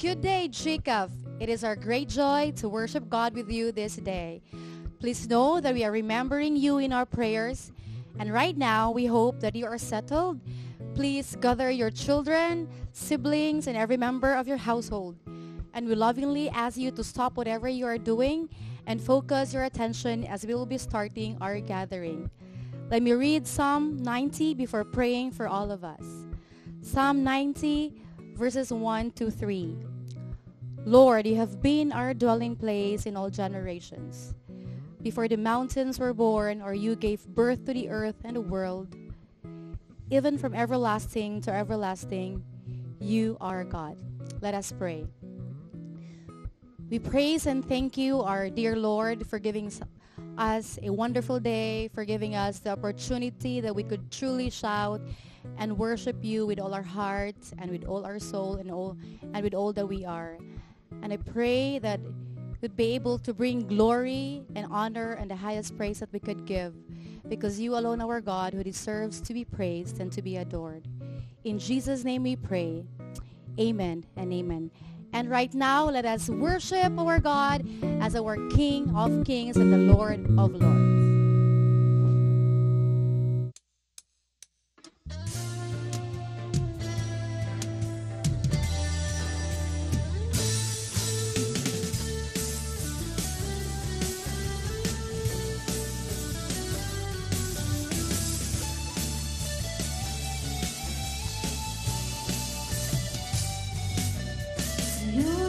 Good day, Jacob. It is our great joy to worship God with you this day. Please know that we are remembering you in our prayers. And right now, we hope that you are settled. Please gather your children, siblings, and every member of your household. And we lovingly ask you to stop whatever you are doing and focus your attention as we will be starting our gathering. Let me read Psalm 90 before praying for all of us. Psalm 90, verses 1 to 3. Lord, you have been our dwelling place in all generations. Before the mountains were born, or you gave birth to the earth and the world, even from everlasting to everlasting, you are God. Let us pray. We praise and thank you, our dear Lord, for giving us a wonderful day, for giving us the opportunity that we could truly shout and worship you with all our hearts and with all our soul and with all that we are. And I pray that we'd be able to bring glory and honor and the highest praise that we could give, because you alone are our God, who deserves to be praised and to be adored. In Jesus' name we pray. Amen and amen. And right now, let us worship our God as our King of Kings and the Lord of Lords.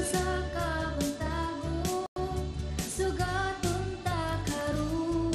Sa kahon tago, sugaton ta karon.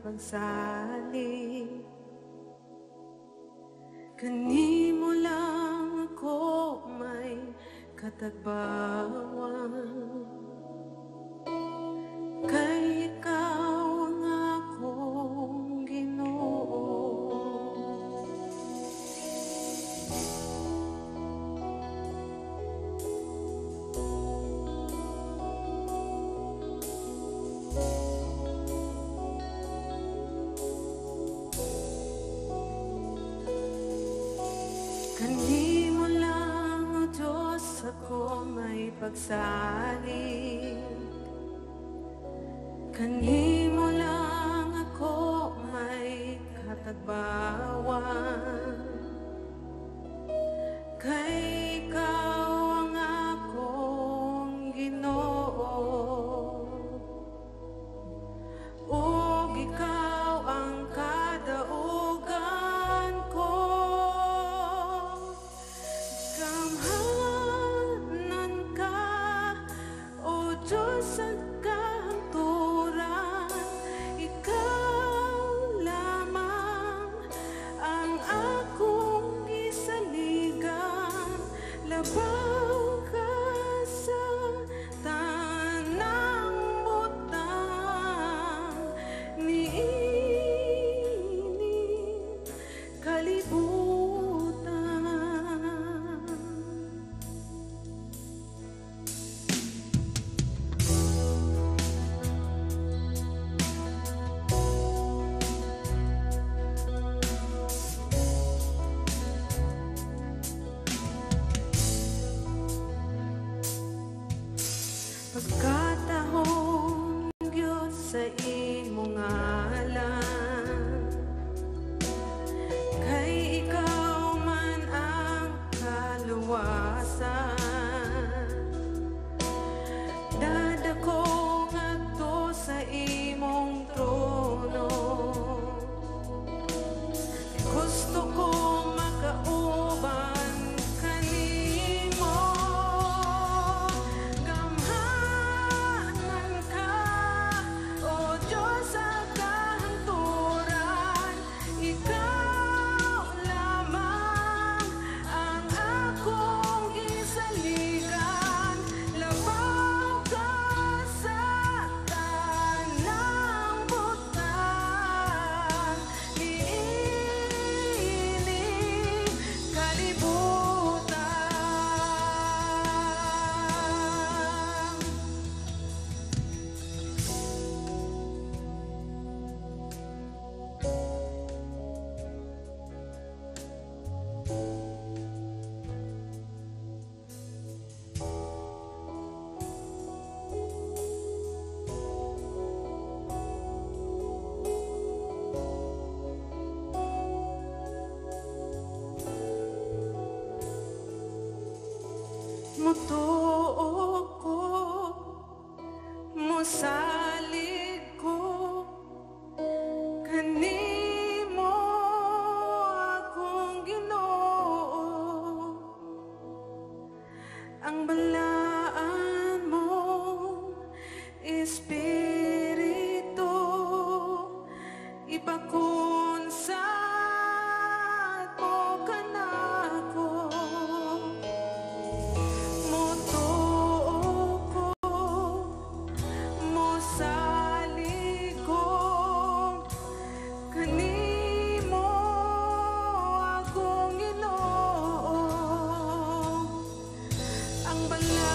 pagsalig. Kanimo lang ako may katagbawan, kay ikaw ang akong Ginoo. Kanimo lang, O Diyos, ako may pagsalig. Kanimo lang ako may katagbawan, kay ikaw ang akong Ginoo. Ug ikaw ang kadaugan ko. Gamhanan ka, O Diyos, ang kahangturan. Ikaw lamang ang akong gisaligan. Labaw ka sa tanang butang, niining kalibutan. Pagkatahong Diyos sa imong ngalan, kay ikaw man ang kaluwasan. Dadako ngadto sa imong trono, gusto kong makauban kanimo. Gamhanan ka, O Diyos, sa kahangturan. Ikaw lamang ang akong gisaligan. Labaw ka sa tanang butang, niining kalibutan. Mutuo ko, mosalig ko, kanimo akong Ginoo. Ang balaan mo, Espiritu, ipakunsad mo kanako. Mutuo ko, mosalig ko, kanimo akong Ginoo. Ang balaan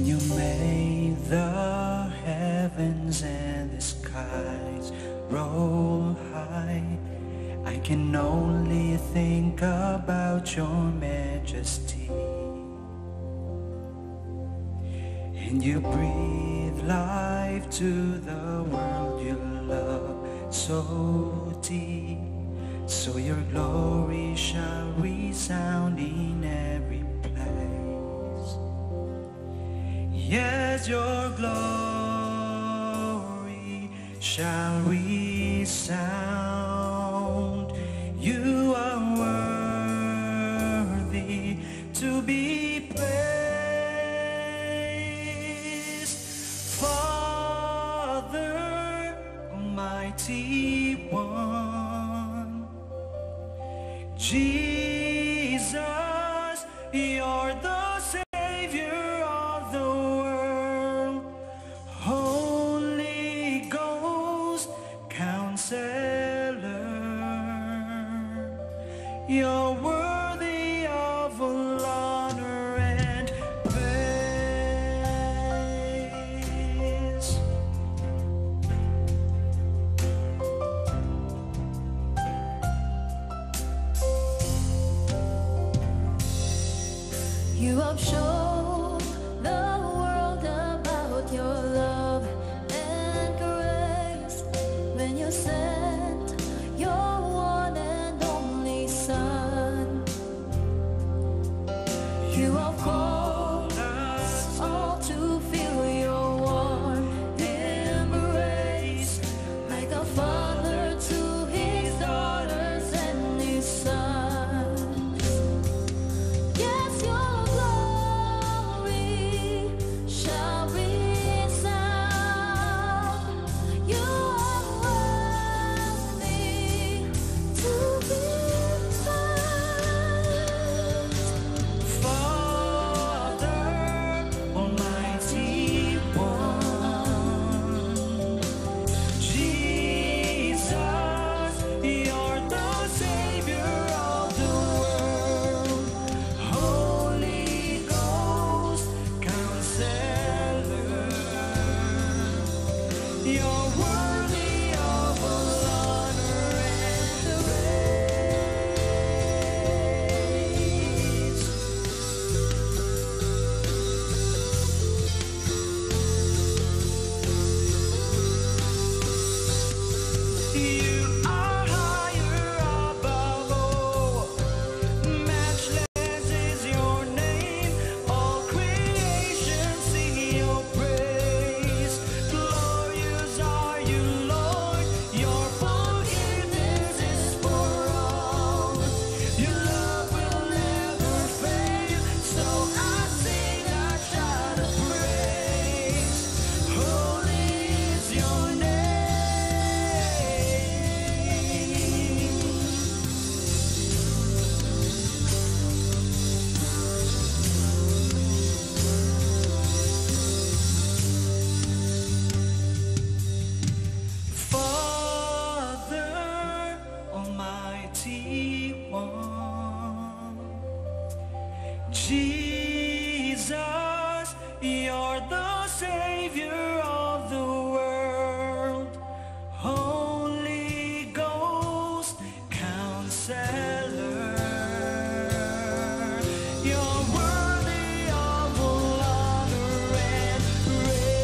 When you made the heavens and the skies roll high, I can only think about your majesty. And you breathe life to the world you love so deep, so your glory shall resound in every place. Yes, your glory shall resound. You are worthy to be praised. Father, Almighty One, Jesus, you're the Savior of the world. Holy Ghost, Counselor, you're worthy of all honor and praise. You have shown the world about your love and grace when you sent your one and only Son. You have called us all to feel your warm embrace, like a father to his daughters and his sons. Yes, your glory shall resound. You are worthy to be praised. Father, Almighty One, Jesus, you're the Savior of the world. Holy Ghost, Counselor, you're worthy of all honor and praise. You are higher above all, matchless is your name. All creation sing your praise. Glorious are you, Lord. Your forgiveness is for all. Your love will never fail. So I sing, I shout a praise. Holy is your name. Father, Almighty One, Jesus, you're the Savior of the world. Holy Ghost, Counselor, you're worthy of all honor and praise.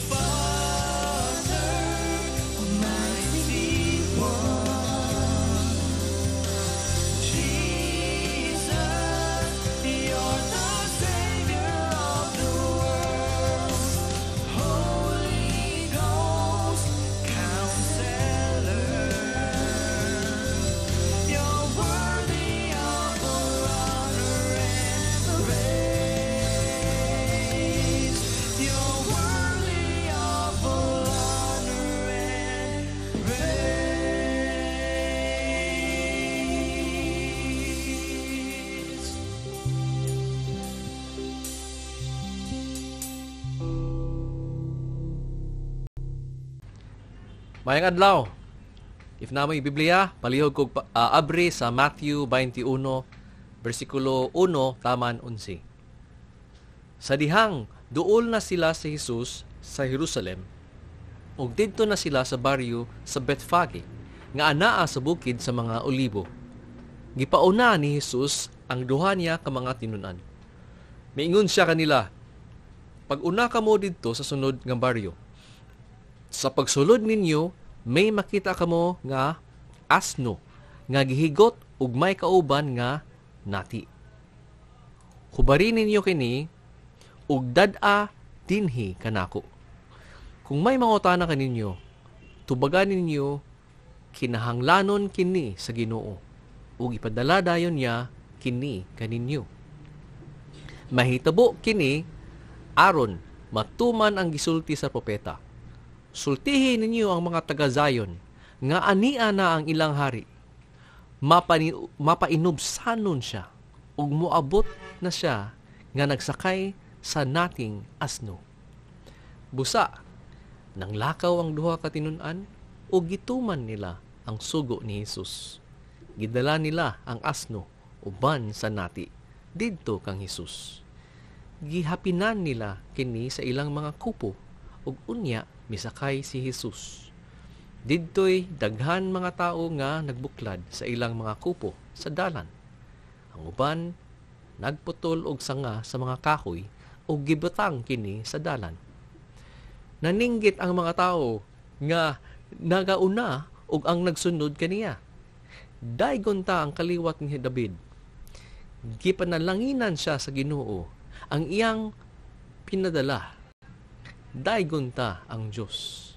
Father, Almighty One, Jesus, you're the Savior of the world. Holy Ghost, Counselor, you're worthy of all honor and praise. You're worthy of all honor and praise. Mayang adlaw. If na may Biblia, palihog kog abri sa Matthew 21, versikulo 1, taman 11. Sa dihang, duol na sila sa Jesus sa Jerusalem, ug didto na sila sa baryo sa Bethphage, nga anaa sa bukid sa mga olibo. Gipauna ni Jesus ang duha niya ka mga tinunan. Miingon siya kanila, pag-una kamo didto sa sunod nga baryo. Sa pagsulod ninyo, may makita kamo nga asno, nga gihigot ug may kauban nga nati. Hubarin ninyo kini, ug dad-a dinhi kanako. Kung may mangutana kaninyo, tubagan ninyo, kinahanglanon kini sa Ginoo, ug ipadala dayon niya kini kaninyo. Mahitabo kini aron matuman ang gisulti sa propeta. Sultihin ninyo ang mga taga-Zion, nga ania na ang ilang hari. Mapainubsanon siya, ug moabot na siya nga nagsakay sa nating asno. Busa, nang lakaw ang duha ka tinunan, ug gituman nila ang sugo ni Jesus. Gidala nila ang asno uban sa nati didto kang Jesus. Gihapinan nila kini sa ilang mga kupo, ug unya misakay si Jesus. Didto'y daghan mga tao nga nagbuklad sa ilang mga kupo sa dalan. Ang uban nagputol og sanga sa mga kahoy ug gibutang kini sa dalan. Naninggit ang mga tao nga nagauna ug ang nagsunod kaniya. Daygon ta ang kaliwat ni David. Gipanalanginan siya sa Ginoo ang iyang pinadala. Daygon ta ang Dios.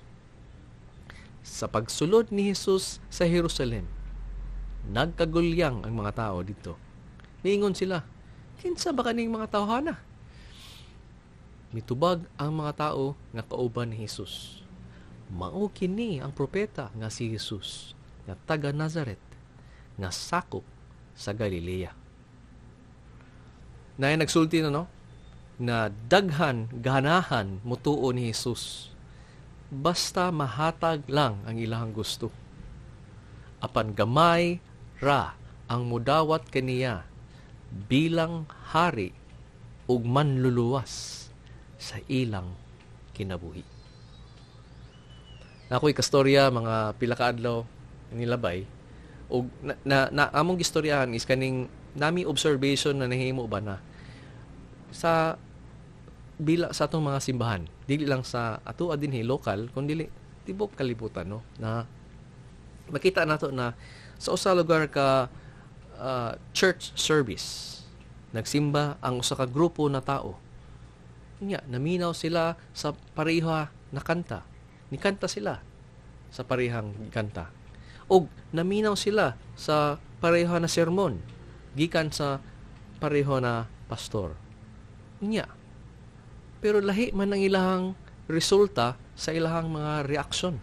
Sa pagsulod ni Jesus sa Jerusalem, nagkagulyang ang mga tao dito. Niingon sila, kinsa ba kaning mga tawhana? Mitubag ang mga tao nga kauban ni Jesus. Mao kini ang propeta nga si Jesus, nga taga Nazareth, nga sakop sa Galilea. Na nagsulti na na daghan ganahan mutuo ni Jesus. Basta mahatag lang ang ilahang gusto. Apan gamay ra ang mudawat kaniya bilang hari ug manluluwas sa ilang kinabuhi. Nakoy kastorya mga pila ka adlaw nilabay ug na among gistoryahan is kaning nami observation na nahimo ba na sa bila sa atong mga simbahan, dili lang sa ato dinhi lokal kundi tibok kalibutan na makita nato na sa usa lugar ka church service nagsimba ang usa ka grupo na tao. Nya naminaw sila sa pareha na kanta. Nikanta sila sa parehang kanta. Og naminaw sila sa pareha na sermon gikan sa pareho na pastor. Nya pero lahi man ang ilahang resulta sa ilahang mga reaksyon.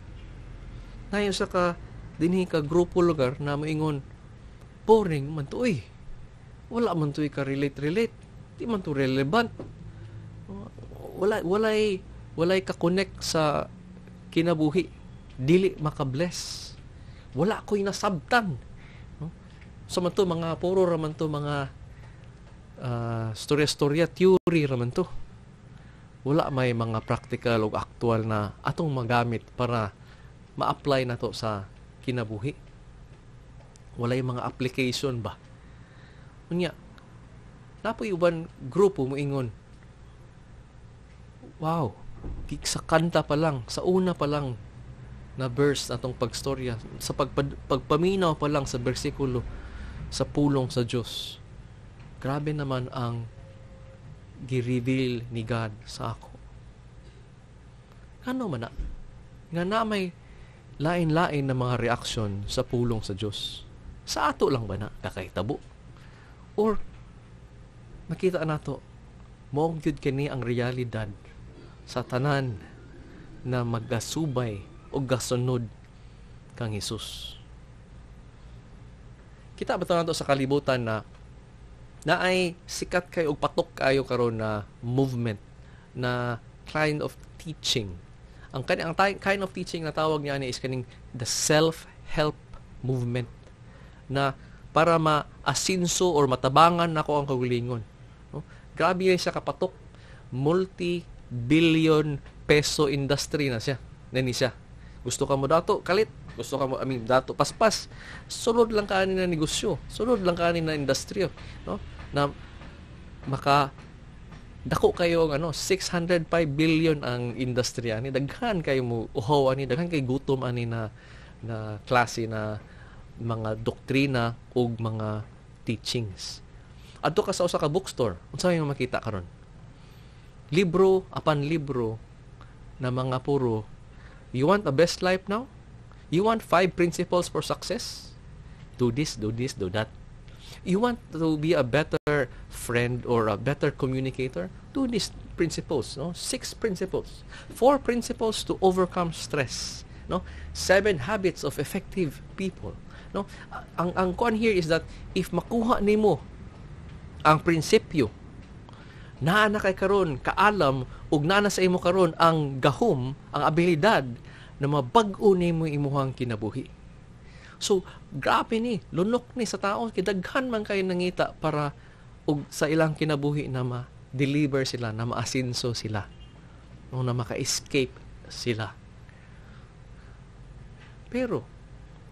Nayon sa ka dinhi ka grupo lugar na moingon boring man to wala man to ka relate di man to relevant. Walay ka connect sa kinabuhi, dili makabless. Wala ko'y nasabtan. So man to mga puro raman to mga storya theory raman to. Wala may mga practical o actual na atong magamit para ma-apply na to sa kinabuhi. Walay mga application ba. Unya, napoy uban grupo mo ingon, wow, sa kanta pa lang, sa una pa lang na verse atong pagstorya, sa pagpaminaw pa lang sa bersikulo sa pulong sa Diyos. Grabe naman ang gi-reveal ni God sa ako. Ano man na? Nga na may lain-lain na mga reaksyon sa pulong sa Diyos. Sa ato lang ba na kakahitabo? Or nakita nato moong gyud kini ang realidad sa tanan na maggasubay o gasunod kang Hesus. Kita ba nato sa kalibutan na ay sikat kayo o patok kayo karon na movement na kind of teaching. Ang kind of teaching na tawag niya is kaning the self-help movement na para ma-asinso or matabangan nako ang kaugalingon. No? Grabe yan siya kapatok. Multi-billion peso industry na siya. Nani siya. Gusto ka mo dato, kalit. Gusto ka mo, dato, paspas. Sunod lang ka na negosyo. Sunod lang ka na industryo. No? Na maka dako kayo ng 605 billion ang industriya ni, daghan kayo mo uhaw ani, daghan kay gutom ani na klase na mga doktrina ug mga teachings. Adto ka sa usa ka bookstore, unsa may makita karon? Libro apan libro na mga puro, you want a best life now? You want 5 principles for success? Do this, do this, do that. You want to be a better friend or a better communicator? Do these principles, no? 6 principles. 4 principles to overcome stress, no? 7 habits of effective people, no? Ang kuan here is that if makuha nimo ang prinsipyo, naa na kay karon kaalam ug naa na sa imo karon ang gahom, ang abilidad na mabag-o nimo imuhang kinabuhi. So, grabe ni, lunok ni sa tao, kidaghan man kayo nangita para og sa ilang kinabuhi na ma-deliver sila, na ma-asinso sila, no, na maka-escape sila. Pero,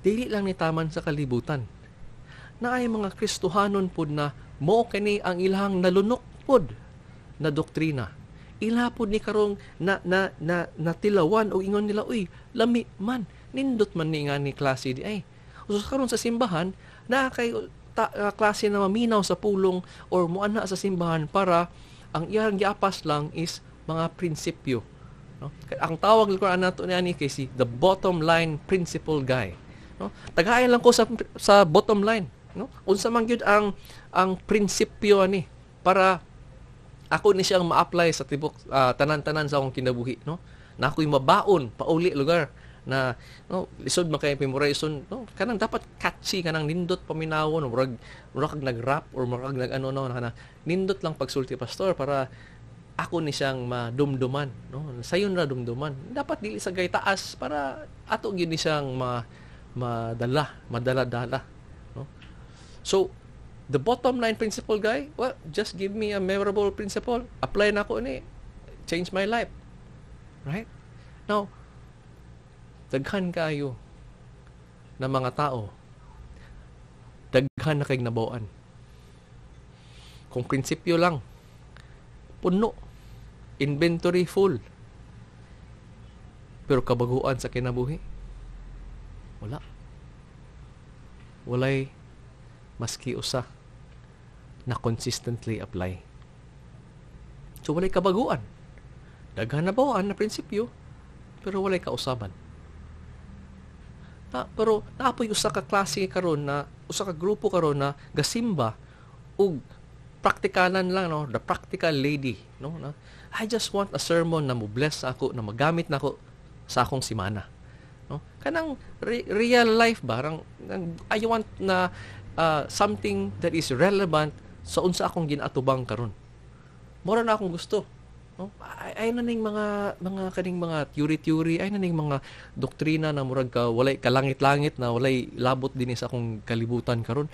dili lang ni taman sa kalibutan. Na ay mga Kristohanon pod na mo kani ang ilang nalunok pod na doktrina. Ila pod ni karong natilawan o ingon nila, uy, lami man, nindot man ni nga ni klase di ay. So karon sa simbahan, na kay klase na maminaw sa pulong or muana sa simbahan para ang iyang giapas lang is mga prinsipyo. No? Ang tawag ko nato ni kay si the bottom line principle guy. No? Tagayan lang ko sa bottom line. No? Unsa man gyud ang prinsipyo ani para ako ni siyang ma-apply sa tibok tanan-tanan sa akong kinabuhi. No? Na ako'y mabaon pauli lugar na no, lisod man kay memorization, no, kanang dapat catchy, kanang nindot paminawon, murag nag-rap or murag nag-ano no, kanang nindot lang pagsulti pastor para ako ni siyang madumduman, no, sayon ra dumduman, dapat dili sa gay taas para ato gyud ni siyang madala, no. So the bottom line principle guy, well, just give me a memorable principle, apply na ko ni, change my life, right? Now daghan kayo na mga tao, daghan na kayong nabawaan. Kung prinsipyo lang, puno, inventory full, pero kabaguan sa kinabuhi, wala. Walay maski usa na consistently apply. So walay kabaguan, daghan na bawaan na prinsipyo, pero walay kausaban. Pero naapoy usa ka klase karon na usa ka grupo karon na gasimba ug praktikalan lang, no, the practical lady, no, na I just want a sermon na mo bless ako, na magamit nako sa akong semana, no, kanang real life barang I want na something that is relevant sa unsa akong ginatubang karon. Mora na akong gusto, no? Ay na ning mga kaning mga theory, ay na ning mga doktrina na murag ka walay kalangit-langit na walay labot din sa akong kalibutan karon.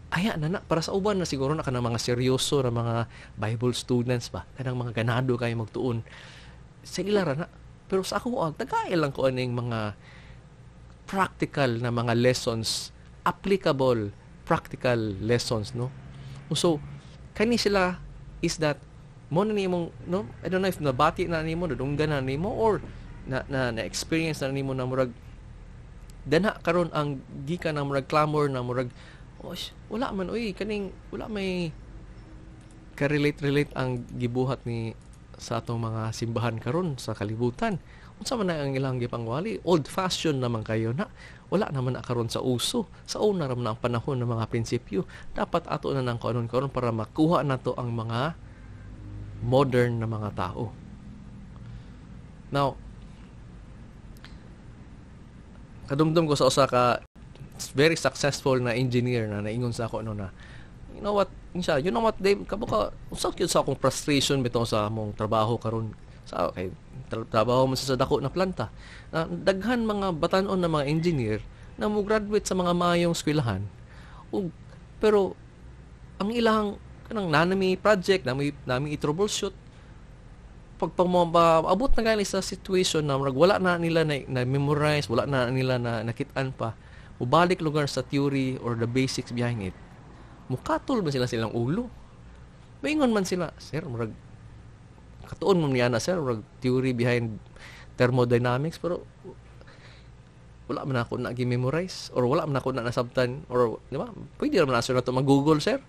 Aya na para sa uban na siguro na kanang mga seryoso na mga Bible students ba, kanang mga ganado kay magtuon. Sa ila ra na. Pero sa ako tagay lang ko aning mga practical na mga lessons, applicable practical lessons, no? So kani sila is that mo na nimo, no, I don't know if nabati na nimo, nadunggan na nimo or na experience na nimo na murag dana karon ang gikan na murag clamor na murag wala man kaning wala may ka-relate ang gibuhat ni sa atong mga simbahan karon sa kalibutan. Unsa man na ang ilang gipangwali, old fashioned naman kayo na, wala naman na karon sa uso. Sa una ra man ang panahon ng mga prinsipyo, dapat ato na nang karon para makuha nato ang mga modern na mga tao. Now, kadumdum ko sa usa ka very successful na engineer na naingon sa ako na you know what Dave, kabuka usa gyud sa akong frustration bitaw sa among trabaho karon sa trabaho man sa dako na planta. Daghan mga batan-on na mga engineer na mo graduate sa mga maayong eskwelahan. Ug pero ang ilang kanang nanami project nami i-troubleshoot pag abot na gali sa situation na wala na nila na memorize, wala na nila na nakitaan pa, ubalik lugar sa theory or the basics behind it. Mukatol man silang ulo. Maingon man sila, sir, murag katuon mo niya na, sir, murag theory behind thermodynamics, pero wala man ako na gi-memorize or wala man ako na nasabtan or di ba? Pwede naman na sir na to mag-Google, sir.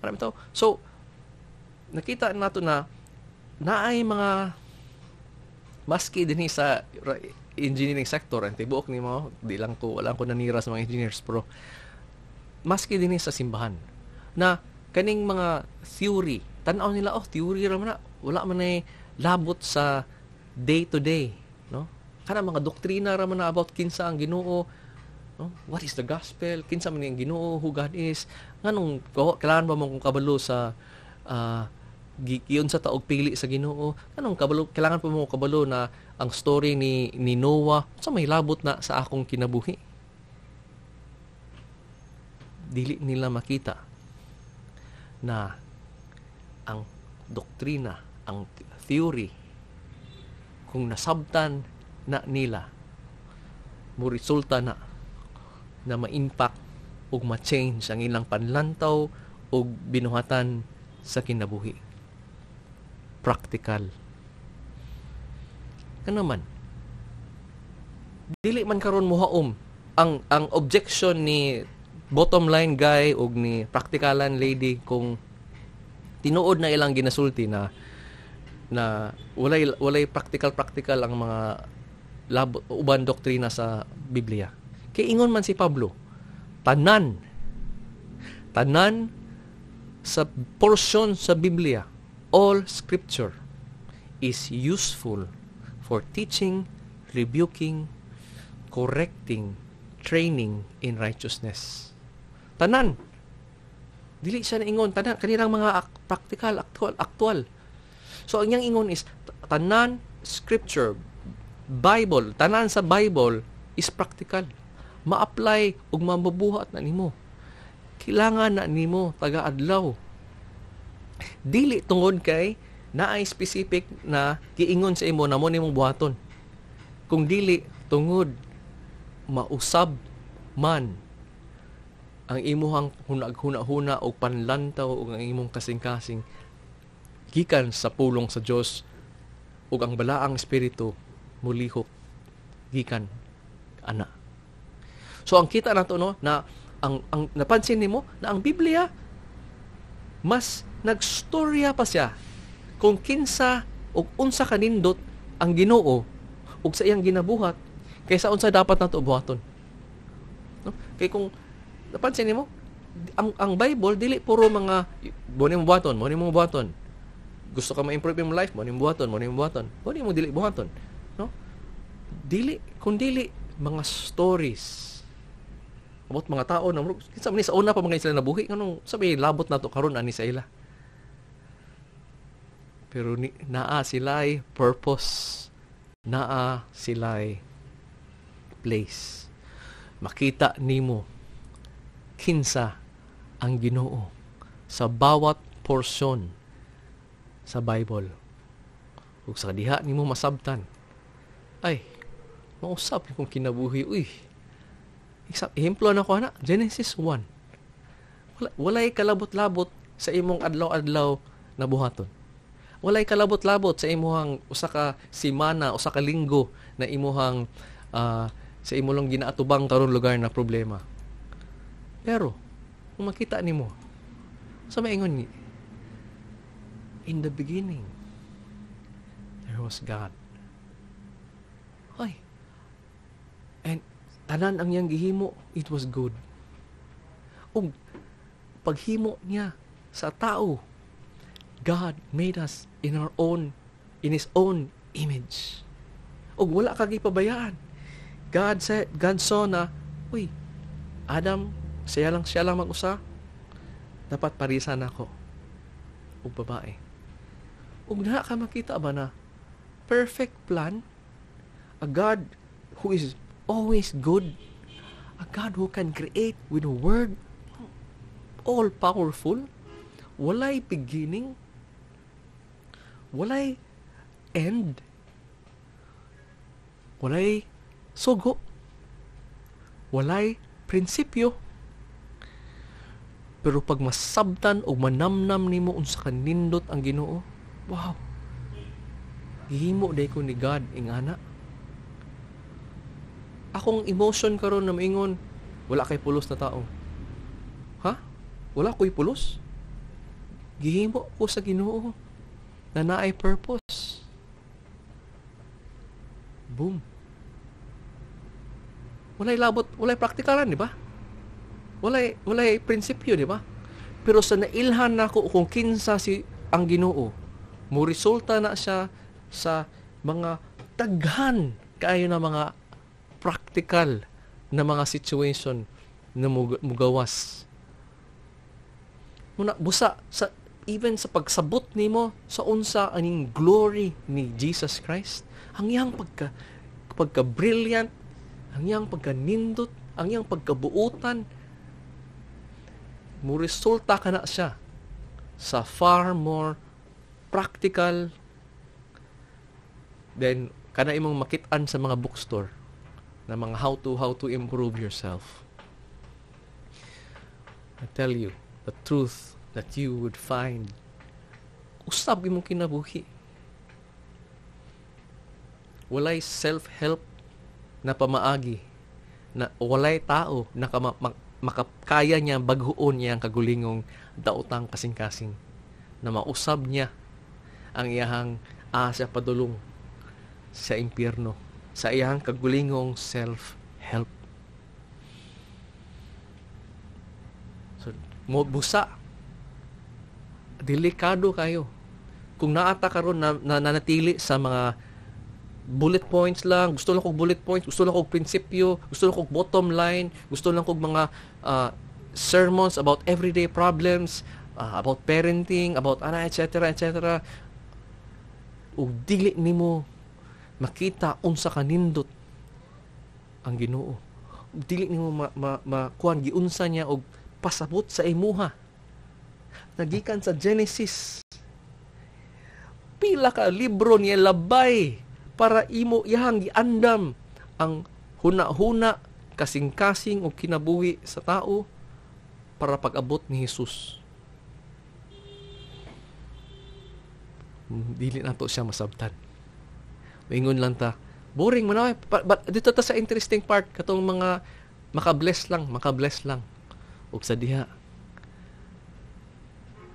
Marami to. So nakita nato na naay mga maski dinhi sa engineering sector and tibuok ni mo wala ko nanira sa mga engineers, pero maski dinhi sa simbahan na kaning mga theory tan-aw nila, theory ra man na, wala man ay labot sa day to day, no? Kana mga doktrina ra man na about kinsa ang Ginoo, no? What is the gospel, kinsa man ang Ginoo, who God is, nganong kailangan ba mo kung kabalo sa giyon sa taog pili sa Ginoo, kanong kabalo, kailangan pa mo kabalo na ang story ni Noah sa may labot na sa akong kinabuhi. Dili nila makita na ang doktrina, ang theory, kung nasabtan na nila, mo resulta na ma-impact o ma-change ang ilang panlantaw o binuhatan sa kinabuhi. Practical. Ano man, dili man karon muhaom ang objection ni bottom line guy o ni practicalan lady kung tinuod na ilang ginasulti na walay practical ang mga uban doktrina sa Biblia. Kay ingon man si Pablo, tanan sa portion sa Biblia, all scripture is useful for teaching, rebuking, correcting, training in righteousness. Tanan. Dili siya na ingon, tanan, kanirang mga practical, actual. So, ang niyang ingon is, tanan, scripture, Bible, tanan sa Bible is practical. Ma-apply ug mabubuhat na nimo. Kailangan na nimo taga-adlaw. Dili tungod kay naay specific na giingon sa imo na mo nimong buhaton. Kung dili tungod mausab man ang imuhang hunag-huna-huna o panlantaw o ang imong kasing-kasing gikan sa pulong sa Dios ug ang balaang espiritu mulihok gikan ana. So ang kita nato no na ang napansin nimo na ang Biblia mas nagstorya pa siya kung kinsa o unsa kanindot ang Ginoo ug sa iyang ginabuhat kaysa unsa dapat nato buhaton. No? Kay kung napansin nimo ang Bible dili puro mga mo nimo buhaton. Gusto ka ma-improve yung life, mo nimo buhaton. Mo nimo dili buhaton. No? Dili mga stories about mga tao na kinsa man sa una pa mga sila nabuhi kanong sabi labot nato karon ani sa ila. Pero naa sila'y purpose, naa sila'y place. Makita nimo kinsa ang Ginoo sa bawat portion sa Bible. Ug sa diha nimo masabtan, ay, mausap kung kinabuhi, ehemplo na ko na, Genesis 1. Walay kalabot-labot sa imong adlaw-adlaw na buhaton. Walay kalabot-labot sa imong usa ka semana, usa ka linggo na imuhang sa imong ginaatubang karon lugar na problema. Pero kung makita nimo, sa maingon ni, in the beginning there was God. Ay. And tanan ang iyang gihimo, it was good. Ug paghimo niya sa tao, God made us in His own image. Ug wala ka gipabayaan. God saw na, Adam, siya lang mag-usa. Dapat parisan ako. Ug babae. Ug na ka makita ba na perfect plan, a God who is always good, A God who can create with a word, all powerful, walay beginning, walay end, walay sugo, walay prinsipyo. Pero pag masabtan o manamnam nimo unsa kanindot ang Ginoo, wow, gihimo day ko ni God ingana. Akong emotion karon na maingon, wala kay pulos na tao. Ha? Wala ko'y pulos? Gihimo ko sa Ginoo na naay purpose. Boom. Walay labot, walay praktikalan, di ba? Walay prinsipyo, di ba? Pero sa nailhan nako kung kinsa si ang Ginoo, mo resulta na siya sa mga daghan kaayo na mga practical na mga situation na mugawas. Muna busa sa even sa pagsabot nimo sa unsa aning glory ni Jesus Christ, ang iyang pagka-brilliant, ang iyang pagka-nindot, ang iyang pagkabuutan, mo resulta kana siya sa far more practical than kana imong makit-an sa mga bookstore na mga how to improve yourself. I tell you, the truth that you would find usab imong kinabuhi. Walay self-help na pamaagi, na walay tao na makakaya niya baghuon niya ang kagulingong daotang kasing-kasing na mausab niya ang iyahang asa padulong sa impyerno, sa iyahang kagulingong self-help. So, busa, delikado kayo. Kung naata karon na nanatili sa mga bullet points lang, gusto lang kong bullet points, gusto lang kong prinsipyo, gusto lang kong bottom line, gusto lang kong mga sermons about everyday problems, about parenting, about etc. Ug dili nimo makita unsa kanindot ang Ginoo. Dili nimo makuan giunsa niya og pasabot sa imuha. Nagikan sa Genesis, pila ka libro niya labay para imo iyang giandam ang huna-huna, kasing-kasing o kinabuhi sa tao para pag-abot ni Jesus. Dili nato siya masabtan. Maingon lang ta, boring man but dito ta sa interesting part katong mga makabless lang. Ug sa diha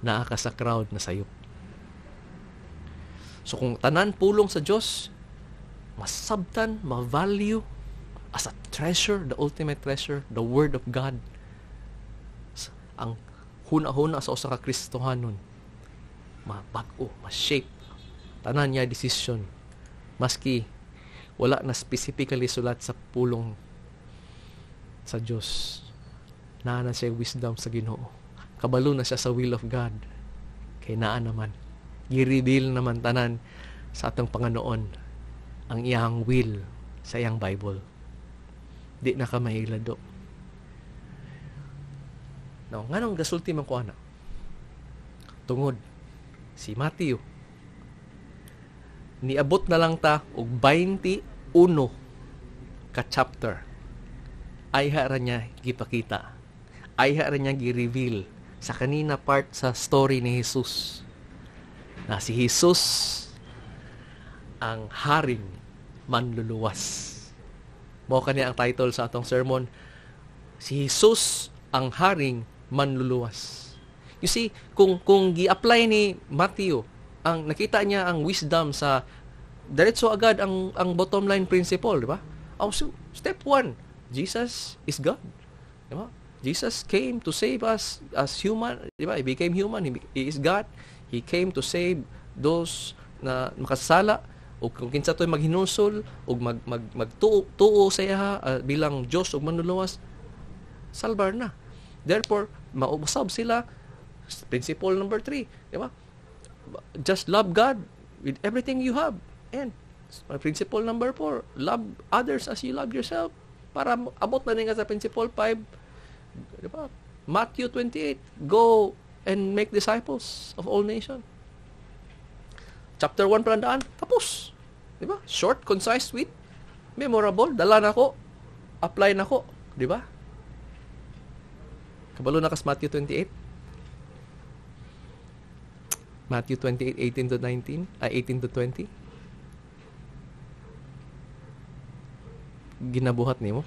naa ka sa crowd na sayop. So kung tanan pulong sa Dios, masabtan, ma-value as a treasure, the ultimate treasure, the Word of God. Ang huna-huna sa usa ka Kristohanon, mabag-o, ma-shape tanan niya decision. Maski wala na specifically sulat sa pulong sa Dios, naa na siya wisdom sa Ginoo. Kabalo na siya sa will of God. Kay naa naman, i-reveal naman tanan sa atong Panginoon ang iyang will sa iyang Bible. Di na ka mahilado. Now, nganong gasulti man ko ana? Tungod si Matthew, niabot na lang ta og 21 ka chapter. Ayha ra niya gipakita. Ayha ra niya gi-reveal sa kanina part sa story ni Jesus. Na si Jesus ang haring manluluwas. Mao kani ang title sa atong sermon. Si Jesus ang haring manluluwas. You see, kung gi-apply ni Matthew, ang nakita niya ang wisdom sa diretso agad ang bottom line principle, di ba? Also, step 1, Jesus is God. Di ba? Jesus came to save us as human, di ba? He became human, he is God. He came to save those na makasala o kung kinsa to'y maghinusol o magtuo sa iya bilang Diyos o manluluwas, salbar na. Therefore, mausab sila. Principle number 3, di ba? Just love God with everything you have. And principle number 4, love others as you love yourself. Para abot na nga sa principle 5, di ba? Matthew 28, go and make disciples of all nations. Chapter 1 palandaan, tapos. Di ba? Short, concise, sweet, memorable, dala na ko, apply na ko, di ba? Kabalo na kas Matthew 28. Matthew 28, 18 to 19, 18 to 20. Ginabuhat nimo.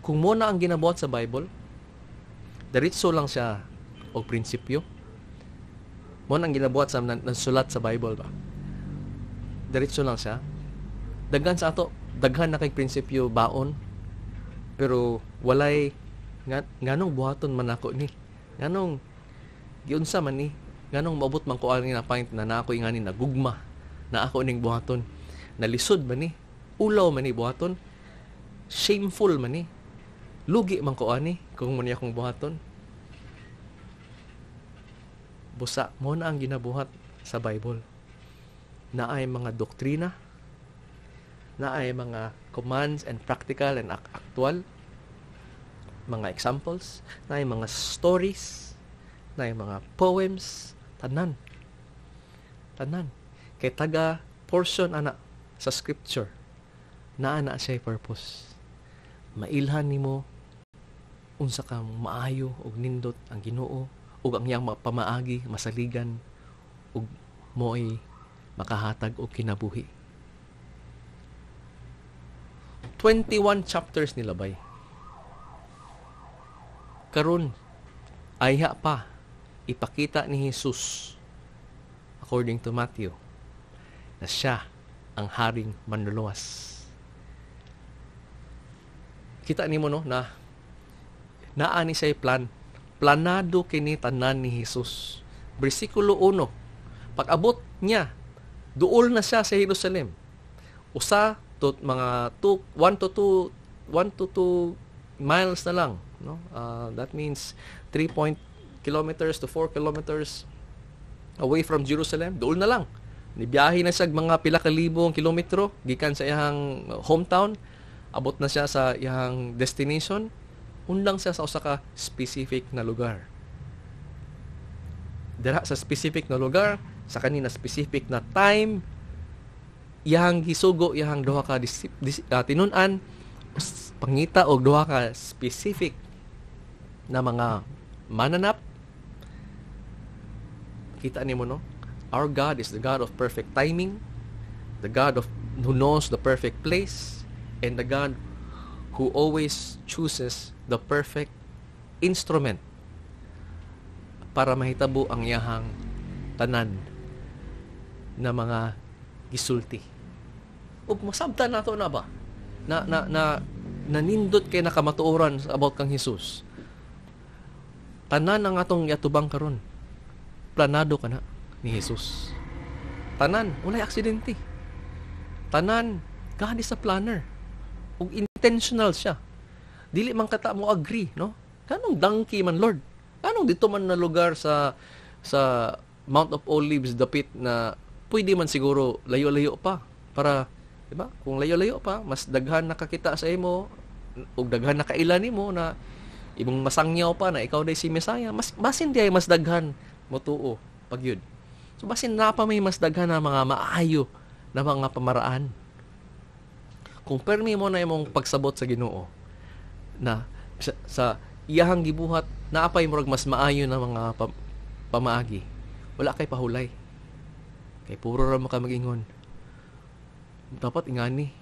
Kung mo na ang ginabuhat sa Bible, diretso lang siya og prinsipyo. Mo na ang ginabuhat sa nasulat sa Bible ba. Diretso lang siya. Daghan sa ato, daghan na kay prinsipyo baon. Pero walay nganong buhaton man ako ni. Nganong giunsa man ni. Nganong maabot man ko ani na point na ako ingani nagugma na ako ning buhaton. Nalisod man ni. Ulaw man ni buhaton. Shameful man ni. Lugi man ko ani kung muni akong buhaton. Busa mo na ang ginabuhat sa Bible. Naay mga doktrina, naay mga commands and practical and actual, mga examples, naay mga stories, naay mga poems, tanan. Kay taga portion ana sa scripture naa na siya purpose. Mailhan nimo unsa ka maayo og nindot ang Ginoo ug ang iyang pamaagi masaligan ug mo'y makahatag og kinabuhi. 21 chapters ni labay. Karon ayha pa ipakita ni Jesus according to Matthew na siya ang haring manluluwas. Kita nimo no na naa ni say planado kini tanan ni Jesus. Bersikulo 1. Pag-abot niya, duol na siya sa Jerusalem. Usa to mga 1 to 2 miles na lang, no? That means 3 kilometers to 4 kilometers away from Jerusalem. Duol na lang. Nibiyahe na siya mga pila ka libong kilometro gikan sa iyang hometown. Abot na siya sa iyang destination. Undang siya sa usa ka specific na lugar. Dira sa specific na lugar, sa kanina specific na time, iyang gisugo, iyang duha ka tinun-an, pangita og duha ka specific na mga mananap. Kita nimo no? Our God is the God of perfect timing, the God who knows the perfect place, and the God who always chooses the perfect instrument para mahitabo ang iyahang tanan na mga gisulti. Ug masabtan nato na ba na nanindot kay nakamatuoran about kang Jesus. Tanan ang atong yatubang karon. Planado kana ni Jesus. Tanan walay aksidente. Tanan God is a planner. Ug intentional siya. Dili man kata mo agree, no? Kanong donkey man, Lord? Kanong dito man na lugar sa Mount of Olives, dapit na pwede man siguro layo-layo pa para, di ba? Kung layo-layo pa, mas daghan nakakita sa imo ug daghan nakaila nimo na imong masangyaw pa na ikaw day si Messiah, basin di ay mas daghan mo tuo pag yun. So basin na pa may mas daghan na mga maayo na mga pamaraan. Kung permi mo na imong pagsabot sa Ginoo na sa iyahang gibuhat na apay murag mas maayo na mga pamaagi, wala kay pahulay. Kay puro ra maka magingon. Dapat ingani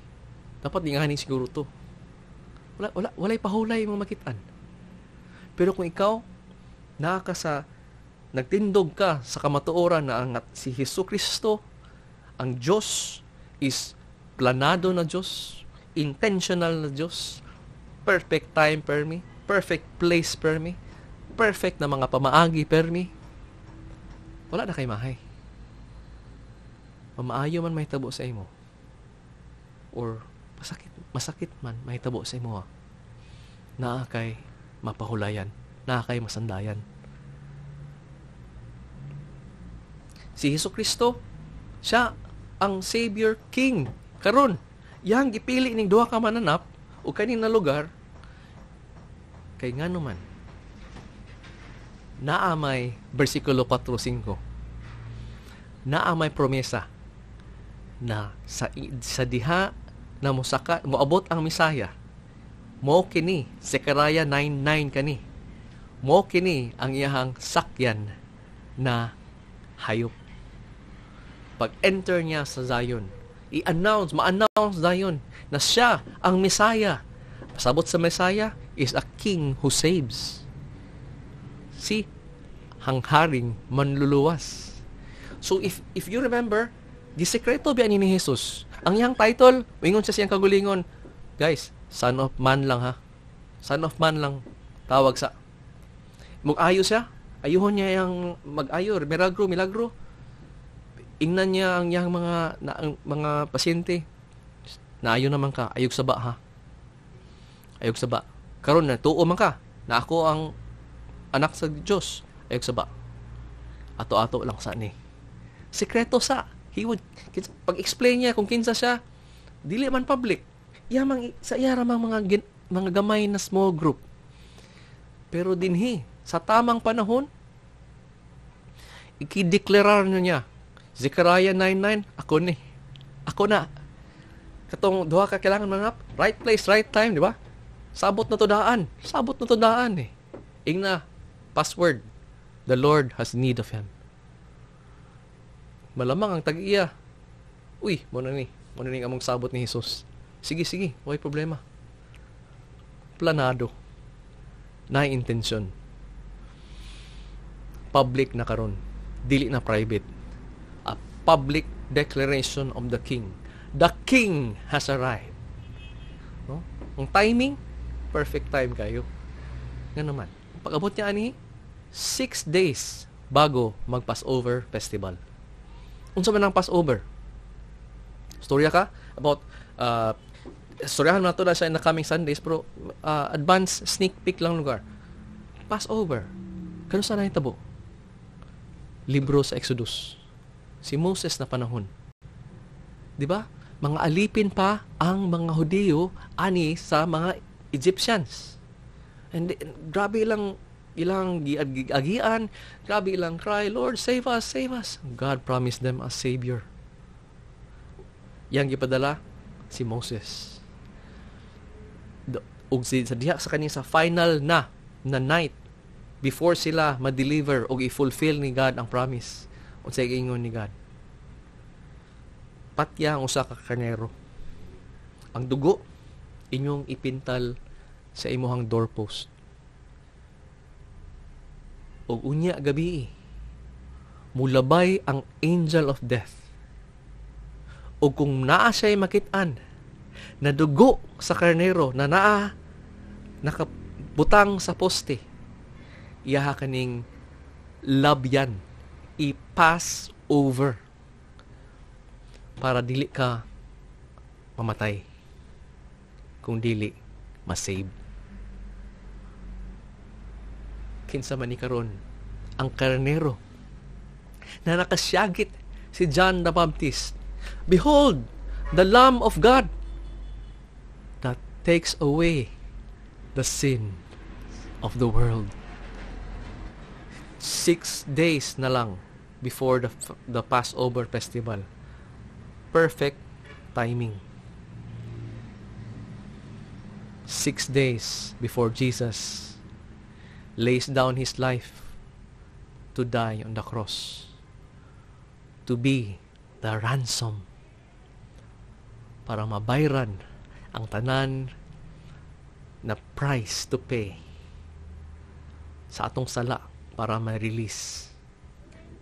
siguro to. Walay pahulay mo makitaan. Pero kung ikaw nagtindog ka sa kamatuoran na ang si Jesucristo, ang Diyos is planado na Diyos, intentional na Diyos, perfect time per me, perfect place per me, perfect na mga pamaagi per me, wala na kay mahay. Mamaayo man mahitabo sa imo, or masakit man mahitabo sa imo, naa kay mapahulayan, naa kay masandayan. Si Jesucristo, siya ang Savior King. Karon, Yang gipili ning duha ka mananap o kaning na lugar kay ngano man naa may bersikulo 4:5 naa may promesa na sa diha na moabot ang Misaya mo kini Zechariah 9:9 kani mo kini ang iyahang sakyan na hayop. Pag enter niya sa Zion, ma-announce Zion na siya ang Messiah. Pasabot sa Messiah is a king who saves. See, hangharing manluluwas. So if you remember, di sekreto biya ni Jesus. Ang iyang title, wingon sa siyang kagulingon, guys, Son of Man lang ha. Son of Man lang tawag sa. Mag-ayo siya. Ayuhon niya yung mag-ayo, milagro. Ingnan niya ang yang mga pasyente. Naayo naman ka, ayog sa ba ha. Ayog sa ba. Karon na tuo man ka na ako ang anak sa Dios. Ayog sa ba. Ato-ato lang sa ni. Sekreto sa. Pag-explain niya kung kinsa siya, dili man public. Sa iya ramang mga gamay na small group. Pero dinhi sa tamang panahon, ikideklarar niya, Zechariah 9:9, ako na. Katong duha ka kailangan manap, right place, right time, di ba? Sabot na to daan eh. Ingna, password, the Lord has need of him. Malamang ang tag-iya. Uy, muna ni among sabot ni Jesus. Sige, way problema. Planado. Na intensyon. Public na karon, dili na private. A public declaration of the king. The king has arrived. No? Ang timing, perfect time kayo. Nga naman. Pag-abot niya ani, 6 days bago mag-Passover festival. Unsa man ang Passover? Storya ka about storyahan na to na sa in the coming Sundays, pero advance sneak peek lang lugar. Passover. Kano sa nahitabo? Libro sa Exodus. Si Moses na panahon. 'Di ba? Mga alipin pa ang mga Hudyo ani sa mga Egyptians. And grabe ilang giagian, grabe ilang cry, Lord, save us, save us. God promised them a savior. Yang gipadala si Moses. Ug sa diha sa kani sa final na night before sila ma-deliver o i-fulfill ni God ang promise. Unsay giingon ni God? Patya ang usa ka karnero. Ang dugo inyong ipintal sa imuhang doorpost. O unya gabi mulabay ang angel of death. O kung naa siya'y makit-an na dugo sa karnero na nakabutang sa poste, iyaha kaning labyan, i-pass over para dili ka mamatay, kung dili masave. Kinsa man ni karon ang karnero na nakasyagit si John the Baptist. Behold, the Lamb of God that takes away the sin of the world. 6 days na lang before the Passover festival. Perfect timing. 6 days before Jesus lays down his life to die on the cross, to be the ransom para mabayran ang tanan na price to pay sa atong sala para ma-release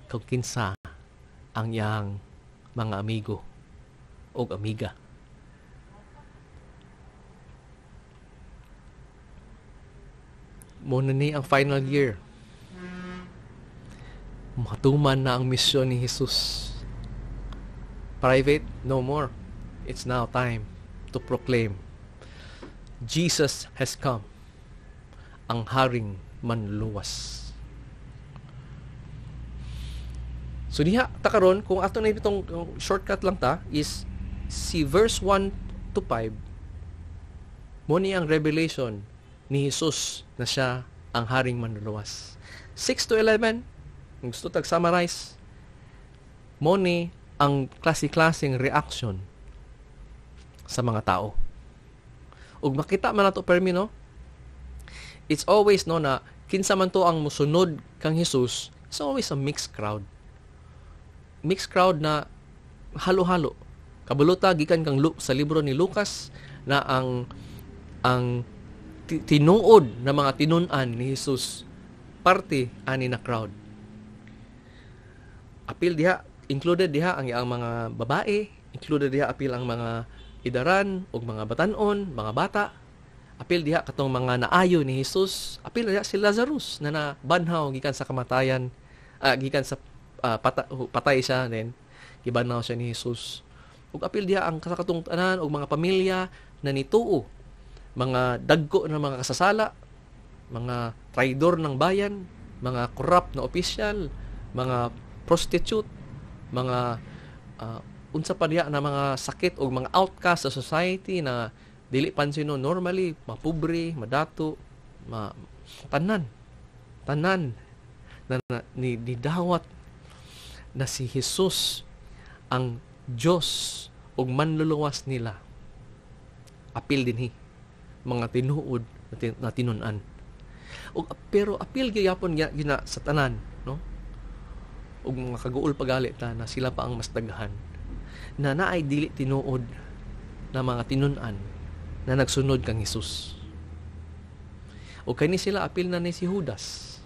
kung kinsa ang iyang mga amigo o amiga. Muna ni ang final year. Matuman na ang misyon ni Jesus. Private, no more. It's now time to proclaim Jesus has come, ang haring manluwas. So diha ta karon, kung ato na itong shortcut lang ta, is si verse 1 to to 5, mo ni ang revelation ni Jesus na siya ang haring manluluwas. 6 to 11, kung gusto tag-summarize, mo ni ang klase-klaseng reaction sa mga tao. Ug makita man nato permi, no? It's always no na kinsa man to ang musunod kang Jesus, it's always a mixed crowd. Mixed crowd na halo-halo. Kabuluta gikan kang sa libro ni Lucas na ang tinuod na mga tinun-an ni Jesus parte ani na crowd. Apil diha, included diha ang mga babae, included diha apil ang mga idaran ug mga batan-on, mga bata. Apil diha katong mga naayo ni Jesus. Apil diha si Lazarus na nabanhaw gikan sa kamatayan, gikan sa patay siya, then gibanhaw siya ni Jesus. Ug apil diha ang katong tanan og mga pamilya na nituo, mga dagko na mga kasasala, mga traidor ng bayan, mga corrupt na opisyal, mga prostitute, mga unsa pa diha na mga sakit o mga outcast sa society na dili pansino normally, mapobre, madato, tanan na ni didawat na si Jesus ang Diyos ug manluluwas nila. Apil dinhi mga tinuod na tinun-an. Pero apil gyapon gina sa tanan, no? Ug mga kaguol pagali ta na sila pa ang mas daghan na naay dili tinuod na mga tinun-an na nagsunod kang Hesus. O kani sila apil na ni si Judas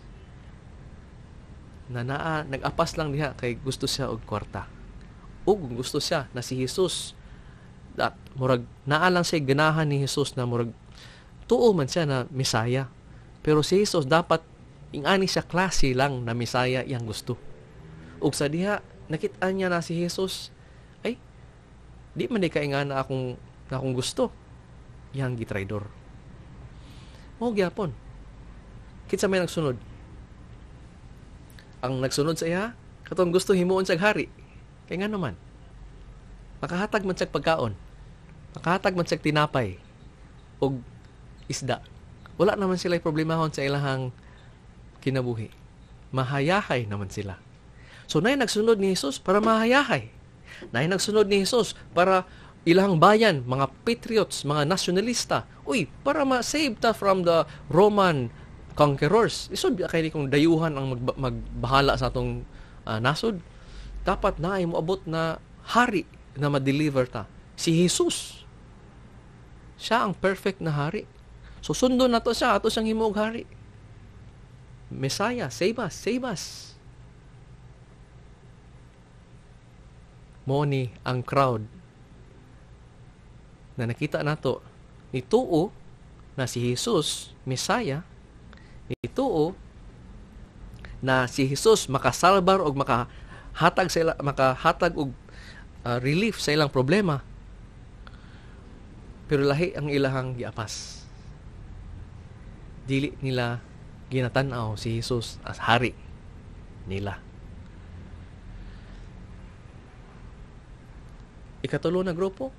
na nag-apas lang diha kay gusto siya og kwarta. O kung gusto siya na si Jesus that murag naa lang siya ganahan ni Jesus na murag tuo man siya na Misaya. Pero si Jesus dapat ingani siya klase lang na Misaya iyang gusto. Ug sa diha nakit-an niya na si Jesus, ay di man di kaingan na akong gusto yang gitraidor. Mao gyapon. Kitsa may nagsunod. Ang nagsunod sa iya katong gusto himuon siyang hari. Kay nga naman makahatag man siyang pagkaon. Makahatag man siyang tinapay og isda. Wala naman sila problemahon sa ilahang kinabuhi. Mahayahay naman sila. So nay nagsunod ni Jesus para mahayahay. Nay nagsunod ni Jesus para ilang bayan, mga patriots, mga nationalista, para ma-save ta from the Roman conquerors. Isod kay kung dayuhan ang magbahala sa atong nasod. Dapat na ay moabot na hari na ma-deliver ta. Si Jesus. Siya ang perfect na hari. So sundo na to siya, ato siyang himuog hari. Messiah, save us, save us. Mo ni ang crowd na nakita nato nituo na si Jesus Messiah, nituo na si Jesus makasalbar og makahatag og relief sa ilang problema. Pero lahi ang ilahang giapas. Dili nila ginatanaw si Jesus as hari nila. Ikatulo na grupo,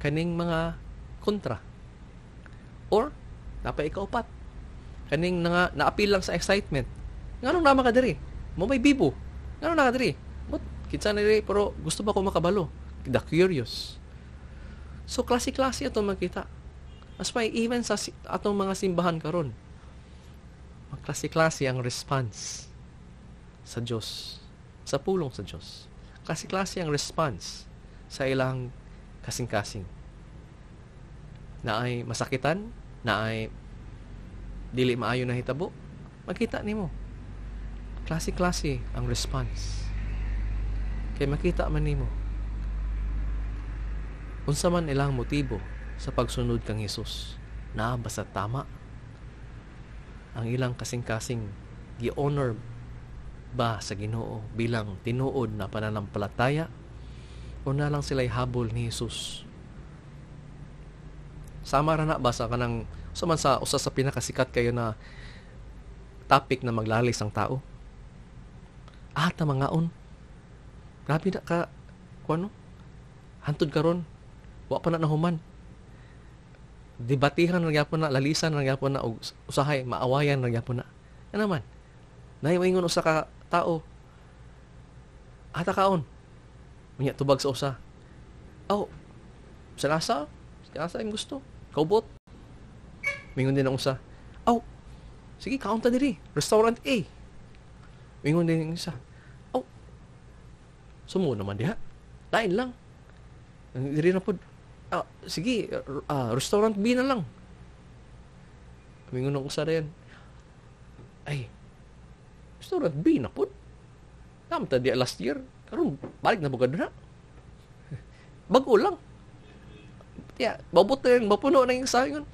kaning mga kontra. Or, napay ikaupat. Kaning naapil lang sa excitement. Nganong nama ka diri? Mo may bibo. Nganong na ka diri? Kitsa na diri, pero gusto ba ko makabalo? The curious. So, klase-klase ito makita. As pa, even sa atong mga simbahan karon, klase-klase ang response sa Diyos, sa pulong sa Diyos. Klase-klase ang response sa ilang kasing-kasing. Na ay masakitan, na ay dili maayo na hitabo, makita nimo. Klase-klase ang response. Kay makita man nimo unsa man ilang motibo sa pagsunod kang Hesus. Na basta tama ang ilang kasing-kasing gi-honor ba sa Ginoo bilang tinuod na pananampalataya o na lang sila'y habol ni Jesus. Sama ra na ba sa kanang man sa usa sa pinakasikat kayo na topic na maglalis ang tao? Ta mangaon. Grabe na ka kuno. Hantod karon Wa pa na nahuman. Debatihan na gyapon na, lalisan na gyapon na, og usahay, maawayan na gyapon na. Ano naman? Naiwaingon usa ka tao. Ata kaon. Unya tubag sa usa. Oh, salasa yung gusto. Kaubot. Mingon din ang usa. Oh, sige, kaon ta diri. Restaurant A. Mingon din ang isa. Oh, sumo naman diha. Lain lang. Diri na po. Sige, restaurant B na lang. Mingon ang usa rin. Ay, restaurant B na po. Naman ta diya last year. Karon balik na bugad na. Bago lang. Yeah, babot na yung mapuno na yung sabi ngon.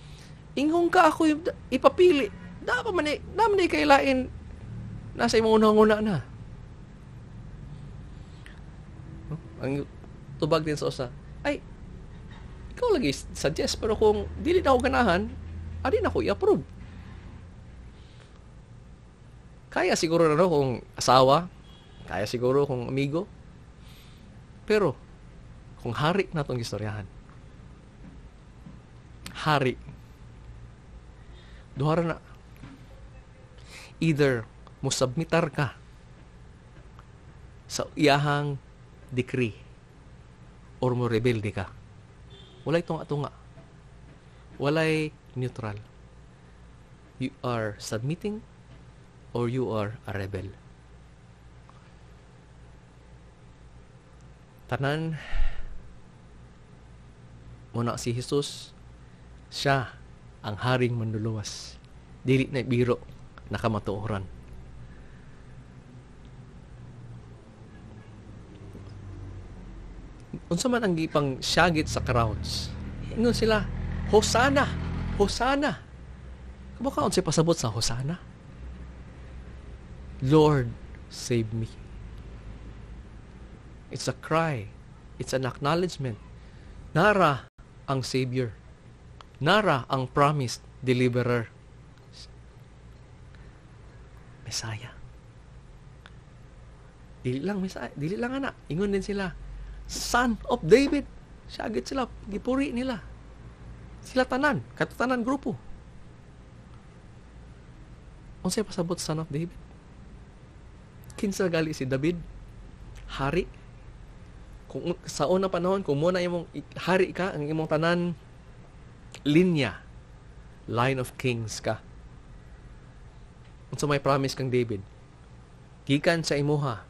Inghong ka ako yung ipapili. Naman kailain nasa imong unang-una na. Ang tubag din sa usa. Ay, ikaw lagi suggest, pero kung dili na ako ganahan, adi na ako i-approve. Kaya siguro na kung asawa, kaya siguro kung amigo. Pero, kung hari na itong istoryahan. Hari. Duhara na. Either musabmitar ka sa iyahang decree or mo rebelde ka. Walay tunga-tunga. Walay neutral. You are submitting or you are a rebel. Tanan muna si Jesus, siya ang haring manluluwas. Dili na biro, nakamatuoran. Unsa man ang gipang syagit sa crowds. Ingon sila, Hosanna! Hosanna! Kabakaon siya pasabot sa Hosanna? Lord, save me. It's a cry. It's an acknowledgement. Nara ang Savior. Nara ang promised deliverer. Messiah. Dili lang Messiah. Dili lang anak. Ingon din sila, Son of David. Syagit sila. Gipuri nila. Sila tanan. Katutanan grupo. Unsay pasabot Son of David? Kinsa gali si David? Hari. Kung sa una panahon, kung muna imong hari ka, ang imong tanan linya, line of kings ka. Unsa may promise kang David? Gikan sa imuha,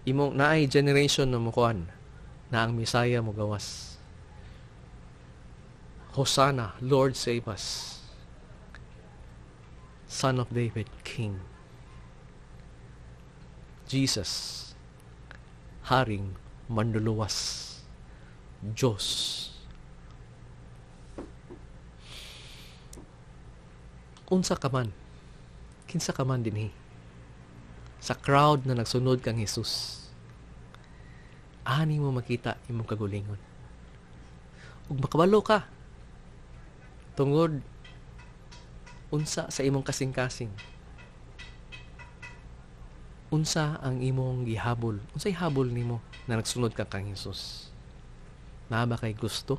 imong naay generation na mukuan na ang Messiah mo gawas. Hosanna, Lord save us. Son of David, King. Jesus, haring manluluwas. Diyos. Unsa ka man, kinsa ka man dinhi sa crowd na nagsunod kang Jesus, ani mo makita imong kagulingon. Ug makabalo ka tungod unsa sa imong kasing-kasing. Unsa ang imong gihabol? Unsay habol nimo na nagsunod ka kang Jesus? Naa ba kay gusto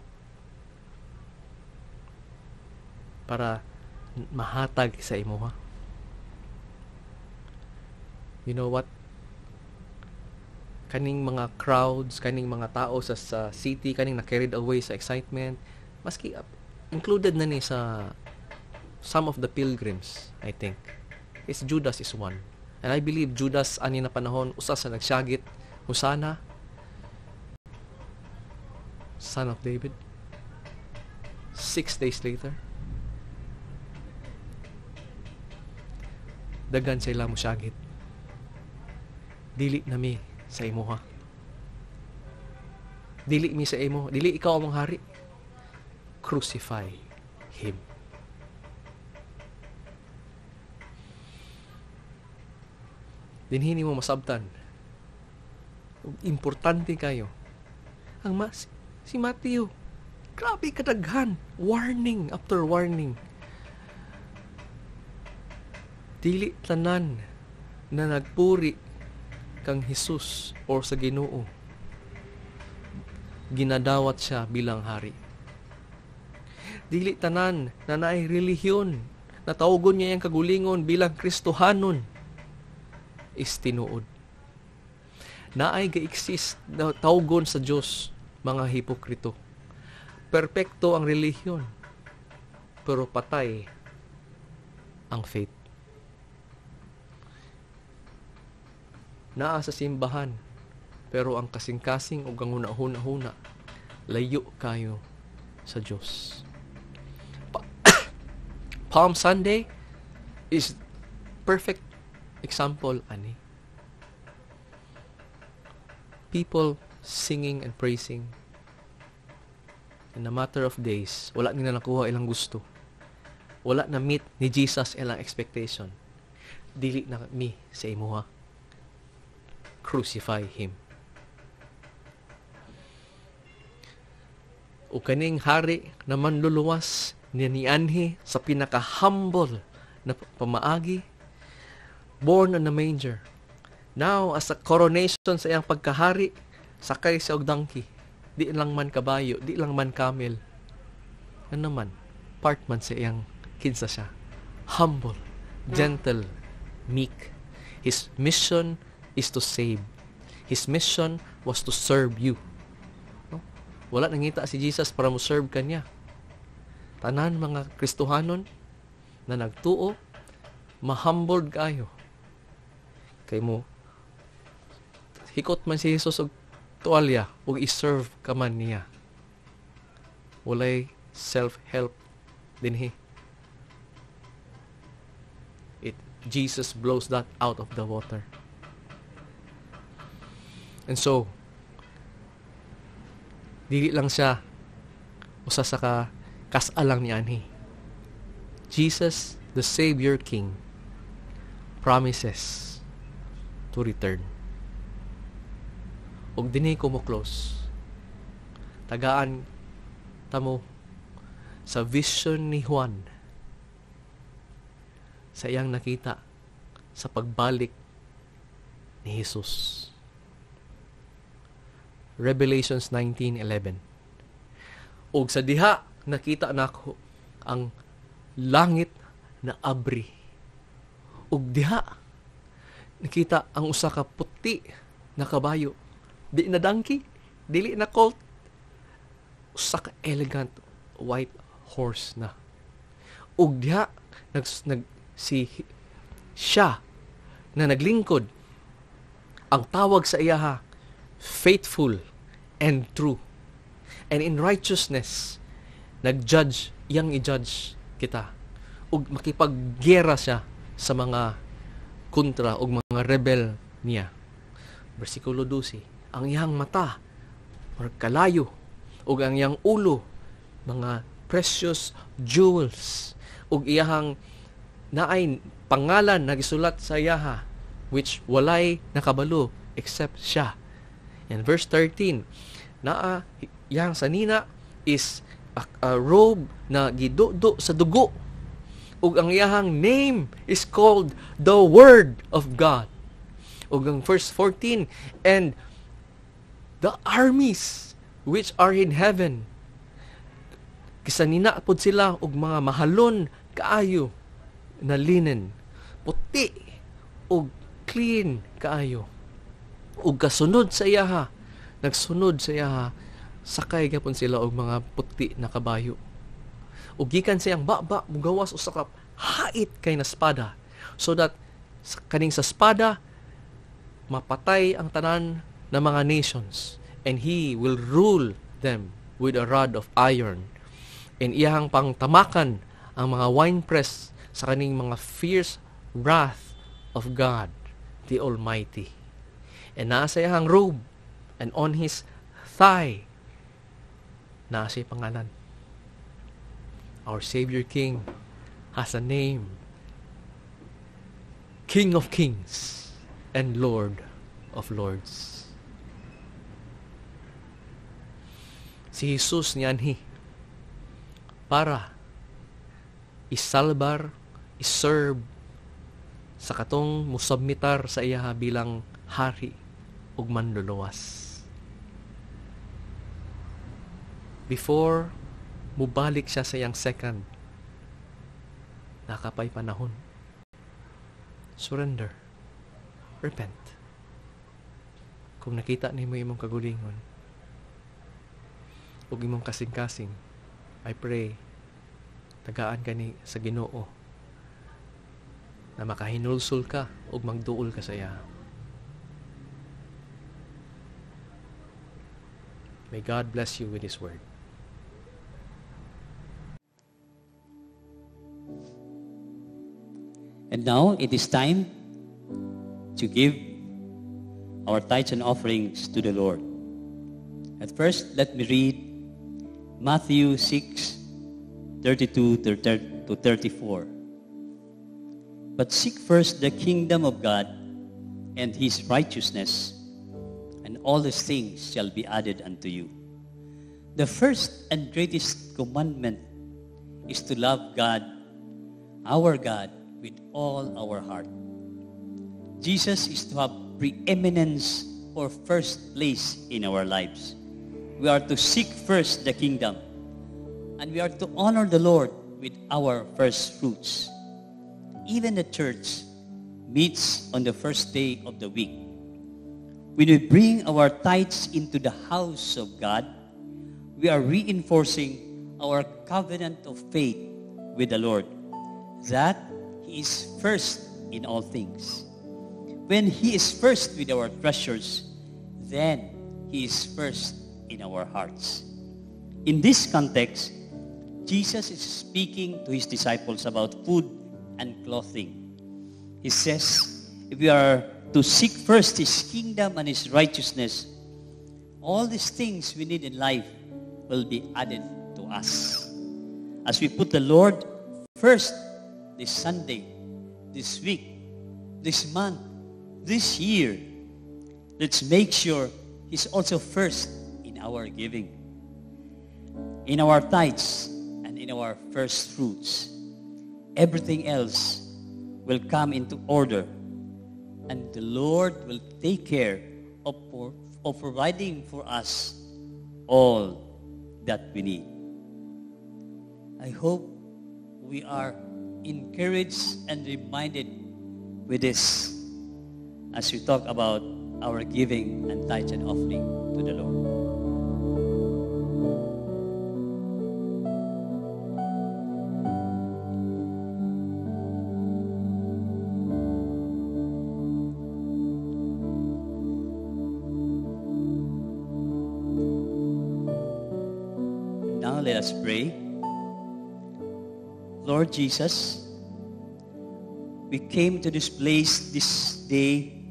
para mahatag sa imo ha? You know what? Kaning mga crowds, kaning mga tao sa city, kaning na-carried away sa excitement, maski included na ni sa some of the pilgrims, I think. Judas is one. And I believe Judas ani na panahon usa sa nagsyagit, Hosanna, Son of David. 6 days later, dagan sa ila mo syagit. Dili na mi sa imo ha. Dili mi sa imo, dili ikaw ang hari. Crucify him. Dinhini mo masabtan. Importante kayo. Si Matthew, grabe kadaghan. Warning after warning. Dili tanan na nagpuri kang Jesus or sa Ginoo ginadawat siya bilang hari. Dili tanan na naay relihiyon na tawgon niya yung kagulingon bilang Kristohanon is tinuod. Naay ga-exist na tawgon sa Dios mga hipokrito. Perpekto ang relihiyon, pero patay ang faith. Naa sa simbahan, pero ang kasing-kasing ug ang huna-huna layo kayo sa Dios. Palm Sunday is perfect example ani. People singing and praising. In a matter of days, wala nila nakuha ilang gusto. Wala na meet ni Jesus ilang expectation. Dili na mi sa imuha. Crucify Him. O kaning hari na manluluwas niya ni Anhi sa pinaka-humble na pamaagi, born on a manger. Now, as a coronation sa iyang pagkahari, sakay siya og donkey. Di lang man kabayo, di lang man camel. Ano naman, part man sa iyang kinsa siya. Humble, gentle, meek. His mission is to save. His mission was to serve you. No? Wala nangita si Jesus para mo serve kanya. Tanan mga Kristohanon na nagtuo, ma-humbled kayo. Kay mo, hikot man si Jesus og tuwalya ug i-serve ka man niya. Walay self-help dinhi. Jesus blows that out of the water. And so, dili lang siya usa sa kasalang ni Anhi. Jesus, the Savior King, promises to return. Og dinhi ko mo close. Tagaan tamo sa vision ni Juan sa iyang nakita sa pagbalik ni Jesus. Revelations 19:11. Og sa diha nakita nako ang langit na abri. Og diha nakita ang usa ka puti na kabayo. Di na donkey, dili na colt. Usa ka elegant white horse na. Og diha siya na naglingkod, ang tawag sa iya faithful and true, and in righteousness nag-judge, iyang i-judge kita, ug makipaggera siya sa mga kontra ug mga rebel niya. Versikulo 12, ang iyang mata kalayo ug ang iyang ulo mga precious jewels, ug iyang naay pangalan nagisulat sa iyaha which walay nakabalo except siya. And verse 13, naa yang sanina is a robe na gidudo sa dugo, ug ang iyahang name is called the Word of God. Ug ang verse 14, and the armies which are in heaven, kisanina pod sila og mga mahalon kaayo na linen, puti ug clean kaayo. Ug kasunod sa iyaha, nagsunod sa iyaha, sakay gyapon sila og mga puti na kabayo. Ug gikan siyang baba mugawas usa ka hait kay na espada, so that kaning sa espada mapatay ang tanan ng mga nations, and he will rule them with a rod of iron. And iyang pangtamakan ang mga winepress sa kaning mga fierce wrath of God, the Almighty. And nasa iyang robe, and on his thigh, nasa iyang pangalan. Our Savior King has a name, King of Kings and Lord of Lords. Si Jesus ni Anhi, para isalbar, iserve sa katong musubmitar sa iya bilang hari ug manluluwas. before mubalik siya sa iyang second, nakapay panahon. Surrender. Repent. Kung nakita nimo imong kagulingon ug imong kasing-kasing, I pray tagaan ka ni sa Ginoo na makahinulsol ka ug magduol ka sa iya. May God bless you with His word. And now it is time to give our tithes and offerings to the Lord. At first, let me read Matthew 6:32 to 34. But seek first the kingdom of God and His righteousness, and all these things shall be added unto you. The first and greatest commandment is to love God, our God, with all our heart. Jesus is to have preeminence or first place in our lives. We are to seek first the kingdom, and we are to honor the Lord with our first fruits. Even the church meets on the first day of the week. When we bring our tithes into the house of God, we are reinforcing our covenant of faith with the Lord, that He is first in all things. When He is first with our treasures, then He is first in our hearts. In this context, Jesus is speaking to His disciples about food and clothing. He says, if we are to seek first His kingdom and His righteousness, all these things we need in life will be added to us. As we put the Lord first this Sunday, this week, this month, this year, let's make sure He's also first in our giving, in our tithes, and in our first fruits. Everything else will come into order, and the Lord will take care of providing for us all that we need. I hope we are encouraged and reminded with this as we talk about our giving and tithes and offering to the Lord. Now let us pray. Lord Jesus, we came to this place this day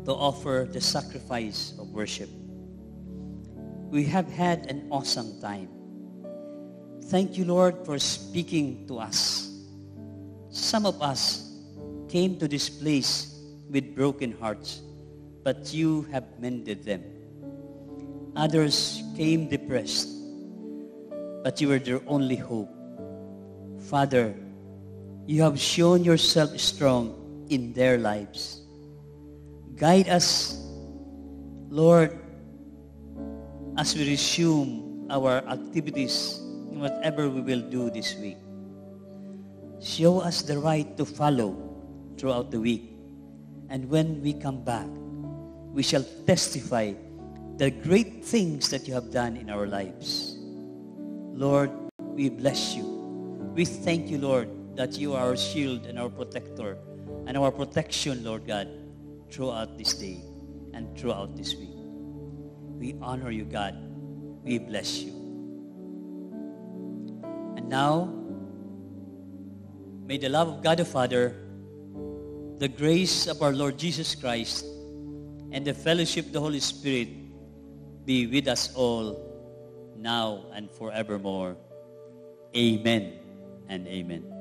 to offer the sacrifice of worship. We have had an awesome time. Thank you, Lord, for speaking to us. Some of us came to this place with broken hearts, but you have mended them. Others came depressed, but you were their only hope. Father, you have shown yourself strong in their lives. Guide us, Lord, as we resume our activities in whatever we will do this week. Show us the right to follow throughout the week. And when we come back, we shall testify the great things that you have done in our lives. Lord, we bless you. We thank you, Lord, that you are our shield and our protector and our protection, Lord God, throughout this day and throughout this week. We honor you, God. We bless you. And now, may the love of God the Father, the grace of our Lord Jesus Christ, and the fellowship of the Holy Spirit be with us all now and forevermore. Amen and amen.